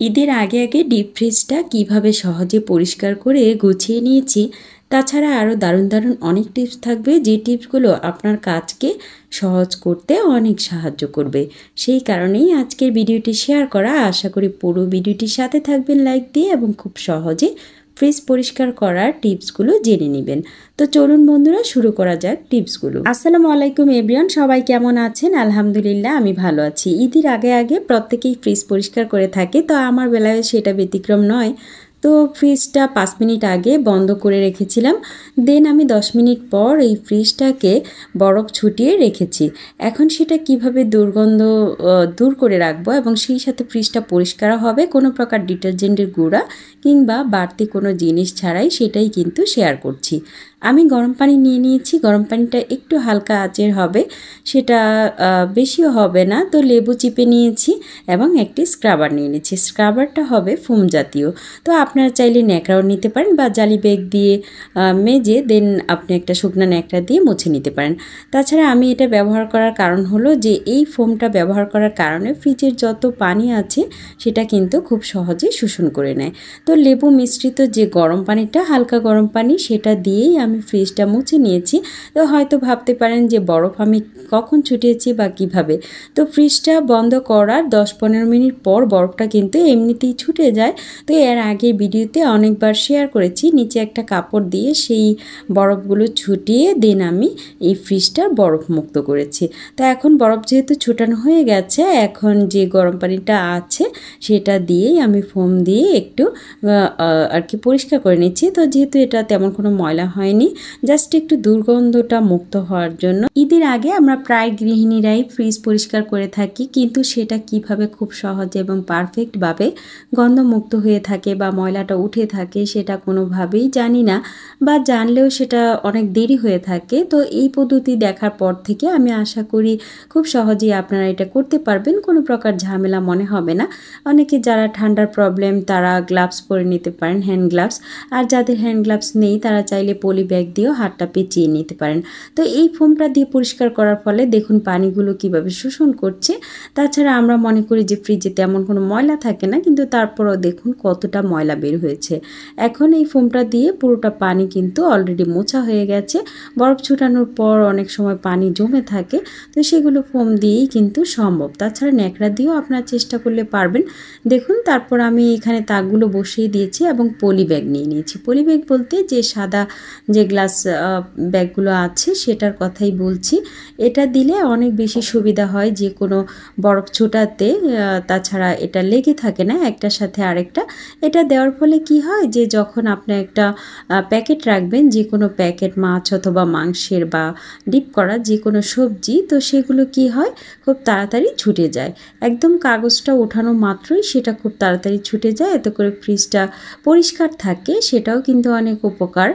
ঈদের আগে আগে ডিপ ফ্রিজটা কীভাবে সহজে পরিষ্কার করে গুছিয়ে নিয়েছি। তাছাড়া আরও দারুণ দারুণ অনেক টিপস থাকবে, যে টিপসগুলো আপনার কাজকে সহজ করতে অনেক সাহায্য করবে। সেই কারণেই আজকের ভিডিওটি শেয়ার করা। আশা করি পুরো ভিডিওটির সাথে থাকবেন লাইক দিয়ে এবং খুব সহজে ফ্রিজ পরিষ্কার করার টিপসগুলো জেনে নেবেন। তো চলুন বন্ধুরা, শুরু করা যাক টিপসগুলো। আসসালামু আলাইকুম এভরিওয়ান, সবাই কেমন আছেন? আলহামদুলিল্লাহ আমি ভালো আছি। ঈদের আগে আগে প্রত্যেকেই ফ্রিজ পরিষ্কার করে থাকে, তো আমার বেলায় সেটা ব্যতিক্রম নয়। তো ফ্রিজটা 5 মিনিট আগে বন্ধ করে রেখেছিলাম। দেন আমি 10 মিনিট পর এই ফ্রিজটাকে বরফ ছুটিয়ে রেখেছি। এখন সেটা কিভাবে দুর্গন্ধ দূর করে রাখবো এবং সেই সাথে ফ্রিজটা পরিষ্কার হবে কোনো প্রকার ডিটারজেন্টের গুঁড়া কিংবা বাড়তি কোনো জিনিস ছাড়াই, সেটাই কিন্তু শেয়ার করছি। আমি গরম পানি নিয়ে নিয়েছি। গরম পানিটা একটু হালকা আঁচের হবে, সেটা বেশিও হবে না। তো লেবু চিপে নিয়েছি এবং একটি স্ক্রাবার নিয়ে নিয়েছি। স্ক্রাবারটা হবে ফোম জাতীয়। তো আপনারা চাইলে ন্যাকড়াও নিতে পারেন বা জালি ব্যাগ দিয়ে মেজে দেন আপনি একটা শুকনো ন্যাকড়া দিয়ে মুছে নিতে পারেন। তাছাড়া আমি এটা ব্যবহার করার কারণ হলো যে এই ফোমটা ব্যবহার করার কারণে ফ্রিজের যত পানি আছে সেটা কিন্তু খুব সহজে শোষণ করে নেয়। তো লেবু মিশ্রিত যে গরম পানিটা, হালকা গরম পানি, সেটা দিয়েই আমি ফ্রিজটা মুছে নিয়েছি। তো হয়তো ভাবতে পারেন যে বরফ আমি কখন ছুটিয়েছি বা কিভাবে। তো ফ্রিজটা বন্ধ করার 10-15 মিনিট পর বরফটা কিন্তু এমনিতেই ছুটে যায়। তো এর আগে ভিডিওতে অনেকবার শেয়ার করেছি, নিচে একটা কাপড় দিয়ে সেই বরফগুলো ছুটিয়ে দেন আমি এই ফ্রিজটা বরফ মুক্ত করেছি। তো এখন বরফ যেহেতু ছুটানো হয়ে গেছে, এখন যে গরম পানিটা আছে সেটা দিয়েই আমি ফোম দিয়ে একটু আর কি পরিষ্কার করে নিচ্ছি। তো যেহেতু এটা তেমন কোনো ময়লা হয়নি, জাস্ট একটু দুর্গন্ধটা মুক্ত হওয়ার জন্য। ঈদের আগে আমরা প্রায় গৃহিণীরাই ফ্রিজ পরিষ্কার করে থাকি, কিন্তু সেটা কিভাবে খুব সহজে এবং পারফেক্টভাবে গন্ধমুক্ত হয়ে থাকে বা ময়লাটা উঠে থাকে সেটা কোনোভাবেই জানি না, বা জানলেও সেটা অনেক দেরি হয়ে থাকে। তো এই পদ্ধতি দেখার পর থেকে আমি আশা করি খুব সহজেই আপনারা এটা করতে পারবেন, কোনো প্রকার ঝামেলা মনে হবে না। অনেকে যারা ঠান্ডার প্রবলেম তারা গ্লাভস পরে নিতে পারেন, হ্যান্ড গ্লাভস। আর যাদের হ্যান্ড গ্লাভস নেই তারা চাইলে পলি ব্যাগ দিয়েও হাতটা পেঁচিয়ে নিতে পারেন। তো এই ফোমটা দিয়ে পরিষ্কার করার ফলে দেখুন পানিগুলো কিভাবে শোষণ করছে। তাছাড়া আমরা মনে করি যে ফ্রিজে তেমন কোনো ময়লা থাকে না, কিন্তু তারপরও দেখুন কতটা ময়লা বের হয়েছে। এখন এই ফোমটা দিয়ে পুরোটা পানি কিন্তু অলরেডি মোছা হয়ে গেছে। বরফ ছুটানোর পর অনেক সময় পানি জমে থাকে, তো সেগুলো ফোম দিয়েই কিন্তু সম্ভব। তাছাড়া ন্যাকড়া দিয়েও আপনারা চেষ্টা করলে পারবেন। দেখুন তারপর আমি এখানে তাকগুলো বসিয়ে দিয়েছি এবং পলি ব্যাগ নিয়ে নিয়েছি। পলি ব্যাগ বলতে যে সাদা যে গ্লাস ব্যাগগুলো আছে সেটার কথাই বলছি। এটা দিলে অনেক বেশি সুবিধা হয় যে কোনো বরফ ছোটাতে। তাছাড়া এটা লেগে থাকে না একটার সাথে আরেকটা। এটা দেওয়ার ফলে কি হয় যে যখন আপনি একটা প্যাকেট রাখবেন, যে কোনো প্যাকেট মাছ অথবা মাংসের বা ডিপ করা যে কোনো সবজি, তো সেগুলো কি হয় খুব তাড়াতাড়ি ছুটে যায়। একদম কাগজটা ওঠানো মাত্রই সেটা খুব তাড়াতাড়ি ছুটে যায়, এতে করে ফ্রিজটা পরিষ্কার থাকে। সেটাও কিন্তু অনেক উপকার,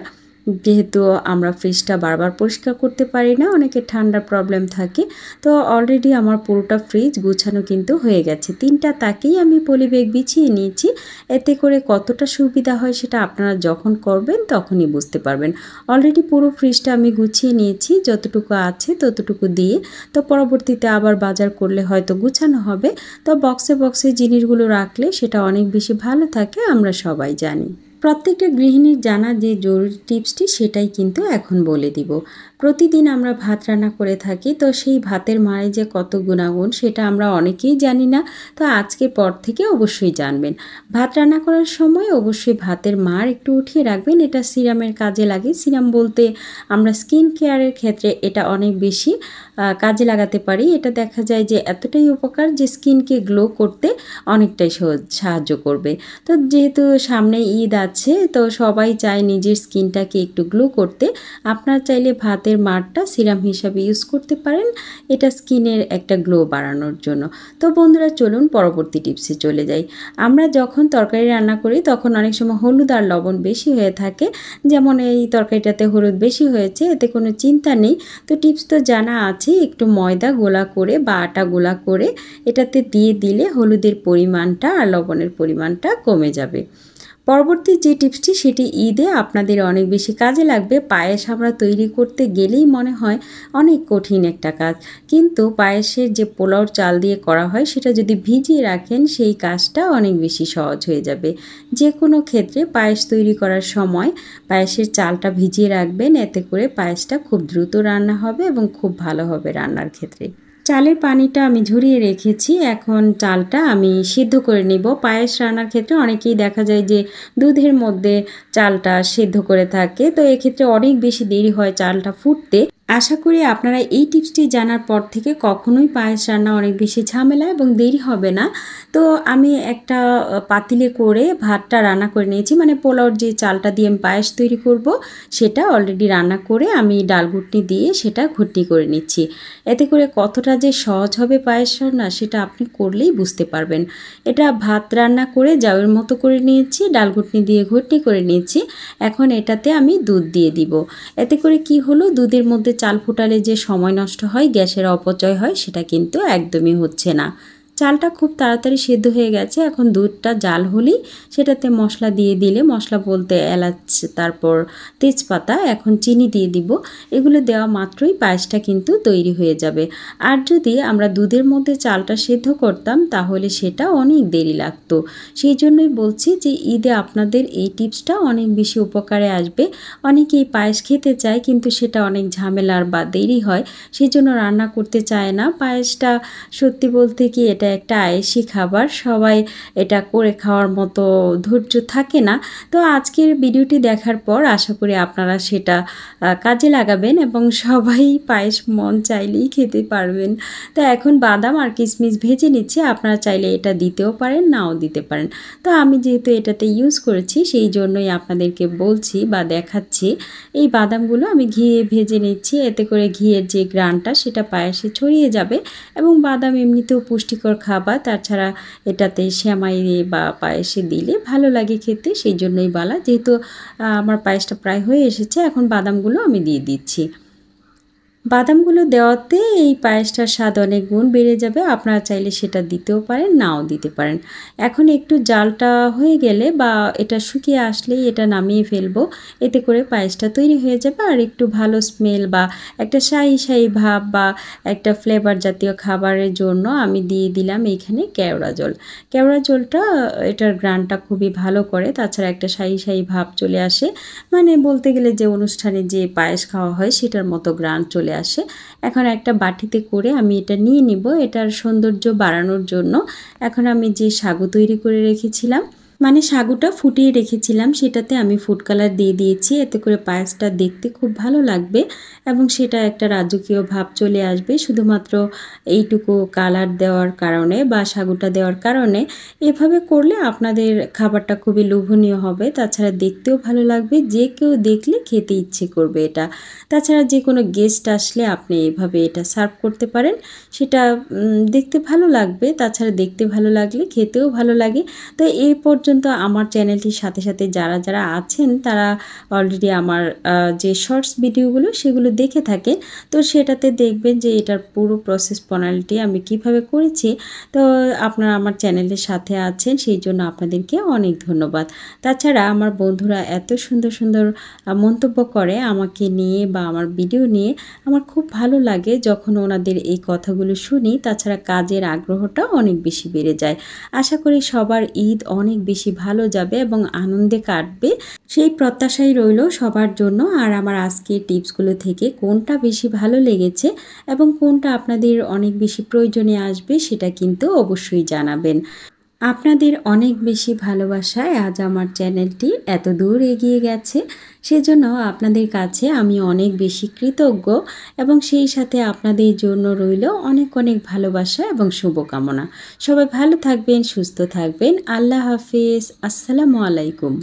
যেহেতু আমরা ফ্রিজটা বারবার পরিষ্কার করতে পারি না, অনেকের ঠান্ডার প্রবলেম থাকে। তো অলরেডি আমার পুরোটা ফ্রিজ গুছানো কিন্তু হয়ে গেছে। 3টা তাকেই আমি পলি ব্যাগ বিছিয়ে নিয়েছি। এতে করে কতটা সুবিধা হয় সেটা আপনারা যখন করবেন তখনই বুঝতে পারবেন। অলরেডি পুরো ফ্রিজটা আমি গুছিয়ে নিয়েছি, যতটুকু আছে ততটুকু দিয়ে। তো পরবর্তীতে আবার বাজার করলে হয়তো গুছানো হবে। তো বক্সে বক্সে জিনিসগুলো রাখলে সেটা অনেক বেশি ভালো থাকে, আমরা সবাই জানি। প্রত্যেকটা গৃহিণীর জানা যে জরুরি টিপসটি সেটাই কিন্তু এখন বলে দিব। প্রতিদিন আমরা ভাত রান্না করে থাকি, তো সেই ভাতের মারে যে কত গুণাগুণ সেটা আমরা অনেকেই জানি না। তো আজকের পর থেকে অবশ্যই জানবেন। ভাত রান্না করার সময় অবশ্যই ভাতের মার একটু উঠিয়ে রাখবেন। এটা সিরামের কাজে লাগে। সিরাম বলতে আমরা স্কিন কেয়ারের ক্ষেত্রে এটা অনেক বেশি কাজে লাগাতে পারি। এটা দেখা যায় যে এতটাই উপকার যে স্কিনকে গ্লো করতে অনেকটাই সাহায্য করবে। তো যেহেতু সামনে ঈদ আছে, তো সবাই চায় নিজের স্কিনটাকে একটু গ্লো করতে। আপনার চাইলে ভাতের মারটা সিরাম হিসাবে ইউজ করতে পারেন, এটা স্কিনের একটা গ্লো বাড়ানোর জন্য। তো বন্ধুরা চলুন পরবর্তী টিপসে চলে যাই। আমরা যখন তরকারি রান্না করি তখন অনেক সময় হলুদ আর লবণ বেশি হয়ে থাকে। যেমন এই তরকারিটাতে হলুদ বেশি হয়েছে, এতে কোনো চিন্তা নেই। তো টিপস তো জানা আছে, একটু ময়দা গোলা করে বা আটা গোলা করে এটাতে দিয়ে দিলে হলুদের পরিমাণটা আর লবণের পরিমাণটা কমে যাবে। পরবর্তী যে টিপসটি সেটি ঈদে আপনাদের অনেক বেশি কাজে লাগবে। পায়েস আমরা তৈরি করতে গেলেই মনে হয় অনেক কঠিন একটা কাজ, কিন্তু পায়েসের যে পোলাওর চাল দিয়ে করা হয় সেটা যদি ভিজিয়ে রাখেন সেই কাজটা অনেক বেশি সহজ হয়ে যাবে। যে কোনো ক্ষেত্রে পায়েস তৈরি করার সময় পায়েসের চালটা ভিজিয়ে রাখবেন, এতে করে পায়েসটা খুব দ্রুত রান্না হবে এবং খুব ভালো হবে রান্নার ক্ষেত্রে। চালের পানিটা আমি ঝরিয়ে রেখেছি, এখন চালটা আমি সিদ্ধ করে নিব। পায়েস রান্নার ক্ষেত্রে অনেকেই দেখা যায় যে দুধের মধ্যে চালটা সিদ্ধ করে থাকে, তো এক্ষেত্রে অনেক বেশি দেরি হয় চালটা ফুটতে। আশা করি আপনারা এই টিপসটি জানার পর থেকে কখনোই পায়েস রান্না অনেক বেশি ঝামেলা এবং দেরি হবে না। তো আমি একটা পাতিলে করে ভাতটা রান্না করে নিয়েছি, মানে পোলাওর যে চালটা দিয়ে আমি পায়েস তৈরি করব সেটা অলরেডি রান্না করে আমি ডাল ঘুটনি দিয়ে সেটা ঘুটনি করে নিচ্ছি। এতে করে কতটা যে সহজ হবে পায়েস রান্না সেটা আপনি করলেই বুঝতে পারবেন। এটা ভাত রান্না করে জাউয়ের মতো করে নিয়েছি, ডাল ঘুটনি দিয়ে ঘুটনি করে নিয়েছি। এখন এটাতে আমি দুধ দিয়ে দিব। এতে করে কি হলো, দুধের মধ্যে চাল ফোটালে যে সময় নষ্ট হয়, গ্যাসের অপচয় হয়, সেটা কিন্তু একদমই হচ্ছে না। চালটা খুব তাড়াতাড়ি সেদ্ধ হয়ে গেছে। এখন দুধটা জাল হলেই সেটাতে মশলা দিয়ে দিলে, মশলা বলতে এলাচ, তারপর তেজপাতা, এখন চিনি দিয়ে দিব। এগুলো দেওয়া মাত্রই পায়েসটা কিন্তু তৈরি হয়ে যাবে। আর যদি আমরা দুধের মধ্যে চালটা সেদ্ধ করতাম তাহলে সেটা অনেক দেরি লাগতো। সেই জন্যই বলছি যে ঈদে আপনাদের এই টিপসটা অনেক বেশি উপকারে আসবে। অনেকেই পায়েস খেতে চায় কিন্তু সেটা অনেক ঝামেলার বা দেরি হয়, সেই জন্য রান্না করতে চায় না। পায়েসটা সত্যি বলতে কি এটা একটা আয়েশি খাবার, সবাই এটা করে খাওয়ার মতো ধৈর্য থাকে না। তো আজকের ভিডিওটি দেখার পর আশা করি আপনারা সেটা কাজে লাগাবেন এবং সবাই পায়েস মন চাইলেই খেতে পারবেন। তো এখন বাদাম আর কিশমিশ ভেজে নিচ্ছি, আপনারা চাইলে এটা দিতেও পারেন, নাও দিতে পারেন। তো আমি যেহেতু এটাতে ইউজ করেছি সেই জন্যই আপনাদেরকে বলছি বা দেখাচ্ছি। এই বাদামগুলো আমি ঘিয়ে ভেজে নিচ্ছি, এতে করে ঘিয়ের যে গ্রানটা সেটা পায়েসে ছড়িয়ে যাবে এবং বাদাম এমনিতেও পুষ্টিকর খাবার, তাছাড়া এটাতে সেমাই বা পায়েসে দিলে ভালো লাগে খেতে, সেই জন্যই বলা। যেহেতু আমার পায়েসটা প্রায় হয়ে এসেছে, এখন বাদামগুলো আমি দিয়ে দিচ্ছি। বাদামগুলো দেওয়াতে এই পায়েসটার স্বাদ অনেক গুণ বেড়ে যাবে। আপনারা চাইলে সেটা দিতেও পারেন, নাও দিতে পারেন। এখন একটু জালটা হয়ে গেলে বা এটা শুকিয়ে আসলেই এটা নামিয়ে ফেলবো, এতে করে পায়েসটা তৈরি হয়ে যাবে। আর একটু ভালো স্মেল বা একটা শাহি শাহি ভাব বা একটা ফ্লেভার জাতীয় খাবারের জন্য আমি দিয়ে দিলাম এখানে কেওড়া জল। কেওড়া জলটা এটার গ্রানটা খুবই ভালো করে, তাছাড়া একটা শাহি শাহি ভাব চলে আসে, মানে বলতে গেলে যে অনুষ্ঠানে যে পায়েস খাওয়া হয় সেটার মতো গ্রান চলে আসে। এখন একটা বাটিতে করে আমি এটা নিয়ে নিব এটার সৌন্দর্য বাড়ানোর জন্য। এখন আমি যে সাগু তৈরি করে রেখেছিলাম, মানে সাগুটা ফুটিয়ে রেখেছিলাম, সেটাতে আমি ফুড কালার দিয়ে দিয়েছি। এতে করে পায়েসটা দেখতে খুব ভালো লাগবে এবং সেটা একটা রাজকীয় ভাব চলে আসবে শুধুমাত্র এইটুকু কালার দেওয়ার কারণে বা সাগুটা দেওয়ার কারণে। এভাবে করলে আপনাদের খাবারটা খুবই লোভনীয় হবে, তাছাড়া দেখতেও ভালো লাগবে, যে কেউ দেখলে খেতে ইচ্ছে করবে এটা। তাছাড়া যে কোনো গেস্ট আসলে আপনি এভাবে এটা সার্ভ করতে পারেন, সেটা দেখতে ভালো লাগবে, তাছাড়া দেখতে ভালো লাগলে খেতেও ভালো লাগে। তো এই পর্যন্ত আমার চ্যানেলটির সাথে সাথে যারা যারা আছেন তারা অলরেডি আমার যে শর্টস ভিডিওগুলো সেগুলো দেখে থাকেন, তো সেটাতে দেখবেন যে এটার পুরো প্রসেস প্রণালীটি আমি কিভাবে করেছি। তো আপনারা আমার চ্যানেলের সাথে আছেন, সেই জন্য আপনাদেরকে অনেক ধন্যবাদ। তাছাড়া আমার বন্ধুরা এত সুন্দর সুন্দর মন্তব্য করে আমাকে নিয়ে বা আমার ভিডিও নিয়ে, আমার খুব ভালো লাগে যখন ওনাদের এই কথাগুলো শুনি। তাছাড়া কাজের আগ্রহটা অনেক বেশি বেড়ে যায়। আশা করি সবার ঈদ অনেক বেশি ভালো যাবে এবং আনন্দে কাটবে, সেই প্রত্যাশাই রইল সবার জন্য। আর আমার আজকের টিপসগুলো থেকে কোনটা বেশি ভালো লেগেছে এবং কোনটা আপনাদের অনেক বেশি প্রয়োজনে আসবে সেটা কিন্তু অবশ্যই জানাবেন। আপনাদের অনেক বেশি ভালোবাসায় আজ আমার চ্যানেলটি এত দূর এগিয়ে গেছে, সেজন্য আপনাদের কাছে আমি অনেক বেশি কৃতজ্ঞ এবং সেই সাথে আপনাদের জন্য রইল অনেক অনেক ভালোবাসা এবং শুভকামনা। সবাই ভালো থাকবেন, সুস্থ থাকবেন। আল্লাহ হাফেজ। আসসালামু আলাইকুম।